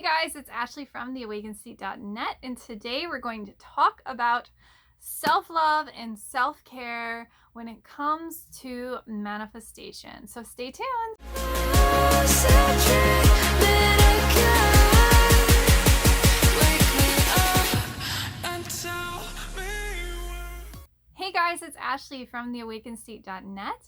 Hey guys, it's Ashley from theawakenseat.net, and today we're going to talk about self-love and self-care when it comes to manifestation. So stay tuned. Hey guys, it's Ashley from theawakenseat.net.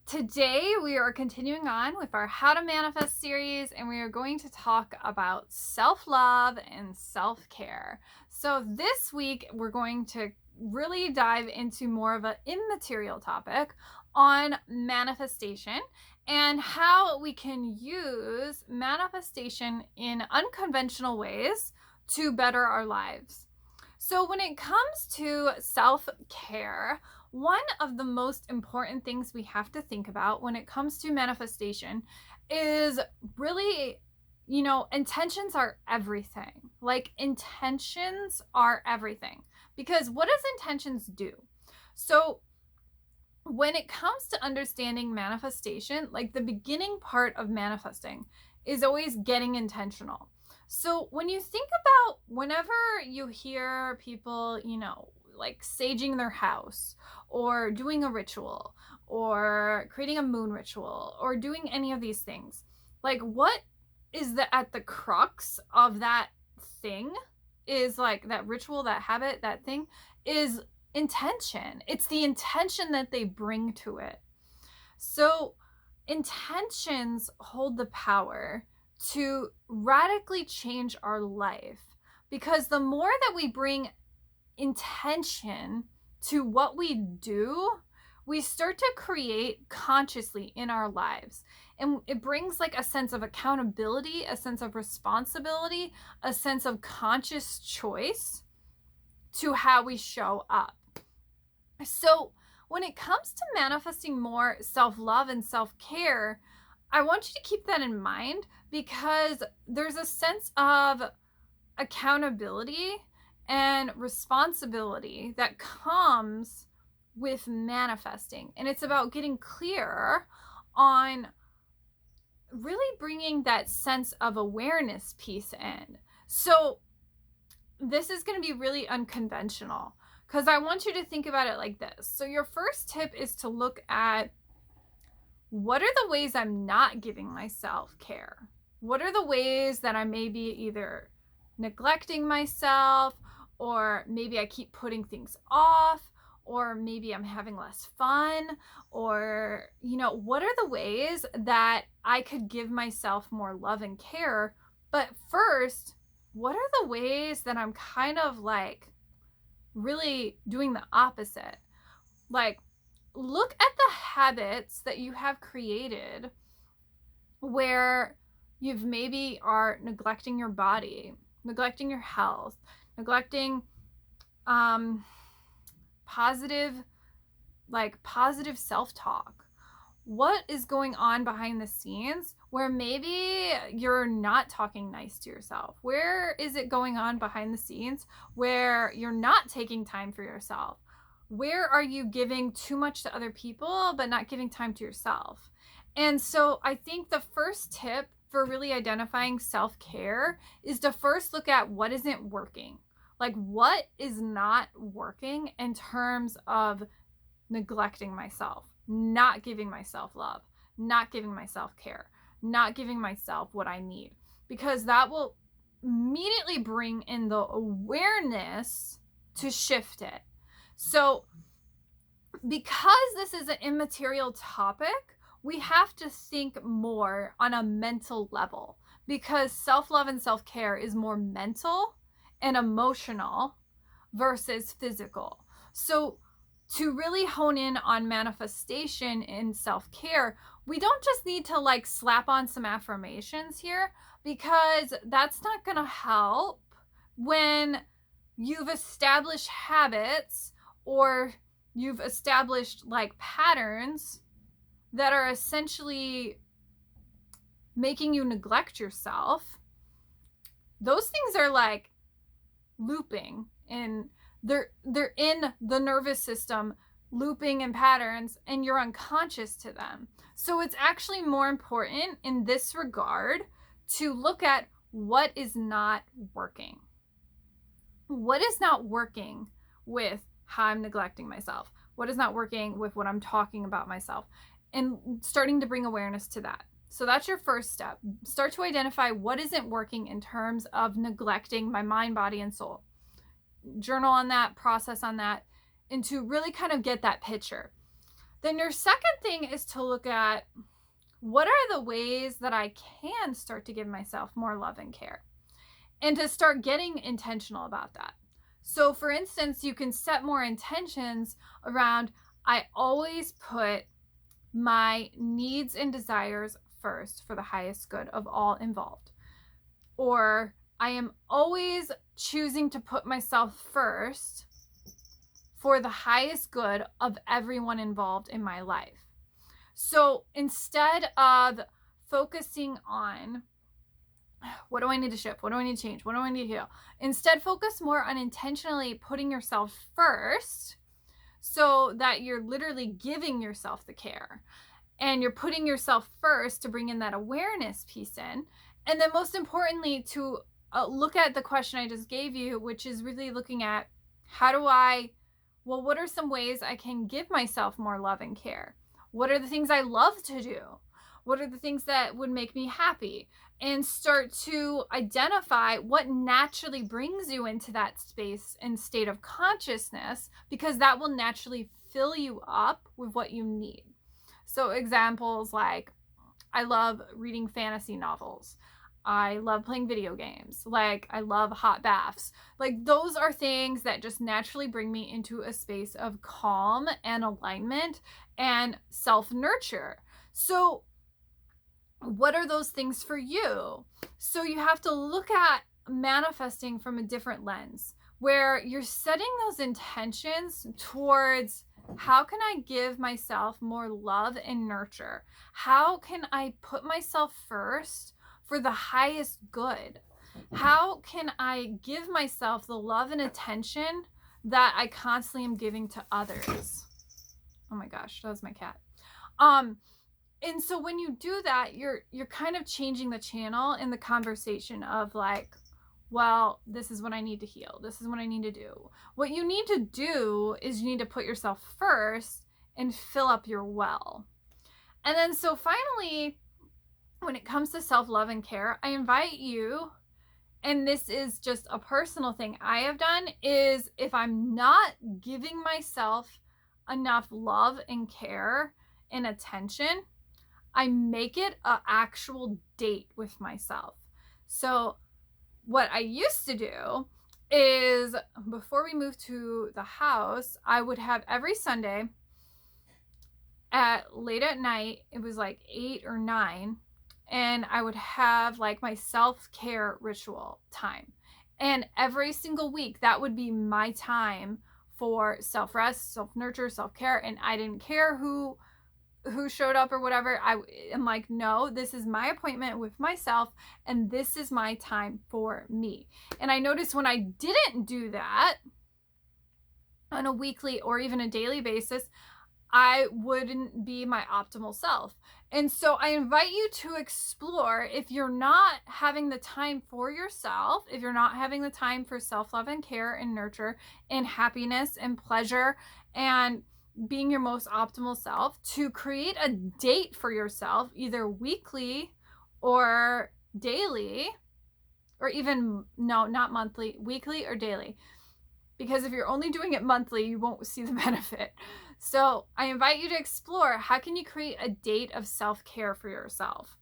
Today we are continuing on with our How to Manifest series, and we are going to talk about self-love and self-care. So this week we're going to really dive into more of an immaterial topic on manifestation and how we can use manifestation in unconventional ways to better our lives. So when it comes to self-care, one of the most important things we have to think about when it comes to manifestation is really, intentions are everything. Like, intentions are everything. Because what does intentions do? So when it comes to understanding manifestation, like the beginning part of manifesting is always getting intentional. So when you think about whenever you hear people, like saging their house or doing a ritual or creating a moon ritual or doing any of these things, like what is at the crux of that thing is like that ritual, that habit, that thing is intention. It's the intention that they bring to it. So intentions hold the power to radically change our life, because the more that we bring intention to what we do, we start to create consciously in our lives. And it brings like a sense of accountability, a sense of responsibility, a sense of conscious choice to how we show up. So when it comes to manifesting more self-love and self-care, I want you to keep that in mind, because there's a sense of accountability and responsibility that comes with manifesting. And it's about getting clear on really bringing that sense of awareness piece in. So this is going to be really unconventional, because I want you to think about it like this. So your first tip is to look at, what are the ways I'm not giving myself care? What are the ways that I may be either neglecting myself, or maybe I keep putting things off, or maybe I'm having less fun, or, what are the ways that I could give myself more love and care? But first, what are the ways that I'm kind of like really doing the opposite? Like, look at the habits that you have created where you've maybe are neglecting your body, neglecting your health, neglecting positive self-talk. What is going on behind the scenes where maybe you're not talking nice to yourself? Where is it going on behind the scenes where you're not taking time for yourself? Where are you giving too much to other people but not giving time to yourself? And so I think the first tip for really identifying self-care is to first look at what isn't working. Like, what is not working in terms of neglecting myself, not giving myself love, not giving myself care, not giving myself what I need, because that will immediately bring in the awareness to shift it. So because this is an immaterial topic, we have to think more on a mental level, because self-love and self-care is more mental and emotional versus physical. So to really hone in on manifestation in self-care, we don't just need to like slap on some affirmations here, because that's not going to help when you've established habits or you've established like patterns that are essentially making you neglect yourself. Those things are like looping, and they're in the nervous system, looping in patterns, and you're unconscious to them. So it's actually more important in this regard to look at what is not working. What is not working with how I'm neglecting myself? What is not working with what I'm talking about myself? And starting to bring awareness to that. So that's your first step. Start to identify what isn't working in terms of neglecting my mind, body, and soul. Journal on that, process on that, and to really kind of get that picture. Then your second thing is to look at what are the ways that I can start to give myself more love and care, and to start getting intentional about that. So for instance, you can set more intentions around, I always put my needs and desires first for the highest good of all involved. Or I am always choosing to put myself first for the highest good of everyone involved in my life. So instead of focusing on what do I need to shift, what do I need to change, what do I need to heal, instead focus more on intentionally putting yourself first, so that you're literally giving yourself the care and you're putting yourself first to bring in that awareness piece in. And then most importantly, to look at the question I just gave you, which is really looking at what are some ways I can give myself more love and care? What are the things I love to do? What are the things that would make me happy? And start to identify what naturally brings you into that space and state of consciousness, because that will naturally fill you up with what you need. So examples like, I love reading fantasy novels. I love playing video games. Like, I love hot baths. Like, those are things that just naturally bring me into a space of calm and alignment and self-nurture. So what are those things for you? So you have to look at manifesting from a different lens, where you're setting those intentions towards, how can I give myself more love and nurture? How can I put myself first for the highest good? How can I give myself the love and attention that I constantly am giving to others? Oh my gosh, that was my cat. And so when you do that, you're kind of changing the channel in the conversation of like, well, this is what I need to heal. This is what I need to do. What you need to do is you need to put yourself first and fill up your well. And then so finally, when it comes to self-love and care, I invite you, and this is just a personal thing I have done, is if I'm not giving myself enough love and care and attention, I make it an actual date with myself. So what I used to do is, before we moved to the house, I would have every Sunday at late at night, it was like 8 or 9, and I would have like my self-care ritual time. And every single week, that would be my time for self-rest, self-nurture, self-care. And I didn't care who showed up or whatever. I am like, no, this is my appointment with myself, and this is my time for me. And I noticed when I didn't do that on a weekly or even a daily basis, I wouldn't be my optimal self. And so I invite you to explore, if you're not having the time for yourself, if you're not having the time for self-love and care and nurture and happiness and pleasure and being your most optimal self, to create a date for yourself, either weekly or daily, or even, no, not monthly, weekly or daily. Because if you're only doing it monthly, you won't see the benefit. So I invite you to explore, how can you create a date of self-care for yourself?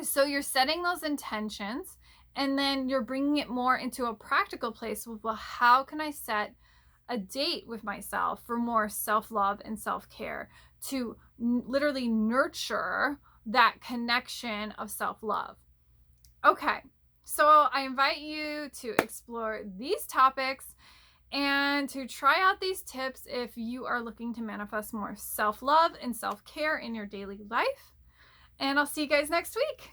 So you're setting those intentions, and then you're bringing it more into a practical place with, well, how can I set a date with myself for more self-love and self-care to literally nurture that connection of self-love? Okay, so I invite you to explore these topics and to try out these tips if you are looking to manifest more self-love and self-care in your daily life. And I'll see you guys next week.